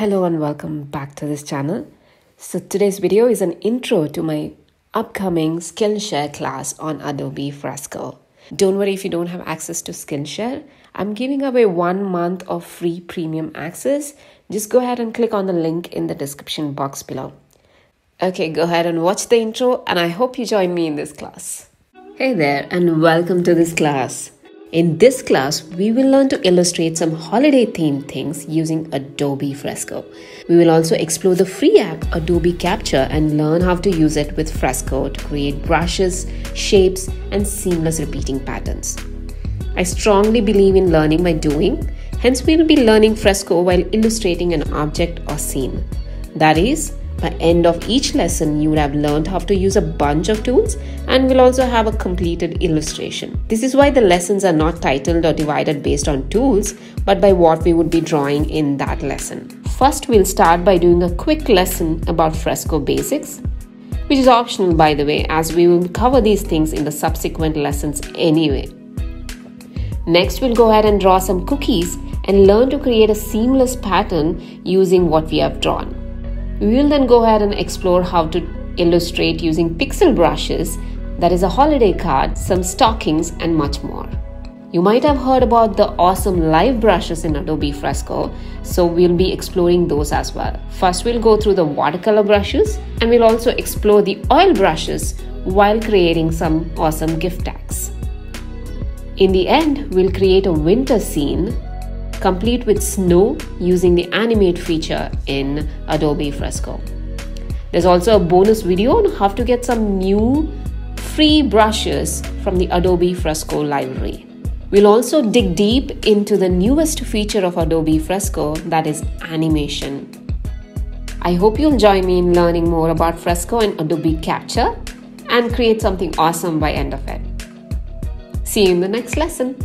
Hello and welcome back to this channel. So today's video is an intro to my upcoming Skillshare class on Adobe Fresco. Don't worry if you don't have access to Skillshare. I'm giving away 1 month of free premium access. Just go ahead and click on the link in the description box below. Okay, go ahead and watch the intro and I hope you join me in this class. Hey there and welcome to this class. In this class, we will learn to illustrate some holiday themed things using Adobe Fresco. We will also explore the free app Adobe Capture and learn how to use it with Fresco to create brushes, shapes, and seamless repeating patterns. I strongly believe in learning by doing, hence we will be learning Fresco while illustrating an object or scene. That is, by end of each lesson, you would have learned how to use a bunch of tools and will also have a completed illustration. This is why the lessons are not titled or divided based on tools, but by what we would be drawing in that lesson. First, we'll start by doing a quick lesson about Fresco basics, which is optional by the way, as we will cover these things in the subsequent lessons anyway. Next, we'll go ahead and draw some cookies and learn to create a seamless pattern using what we have drawn. We will then go ahead and explore how to illustrate using pixel brushes, that is a holiday card, some stockings and much more. You might have heard about the awesome live brushes in Adobe Fresco, so we'll be exploring those as well. First we'll go through the watercolor brushes and we'll also explore the oil brushes while creating some awesome gift tags. In the end, we'll create a winter scene complete with snow using the animate feature in Adobe Fresco. There's also a bonus video on how to get some new free brushes from the Adobe Fresco library. We'll also dig deep into the newest feature of Adobe Fresco, that is animation. I hope you'll join me in learning more about Fresco and Adobe Capture and create something awesome by end of it. See you in the next lesson.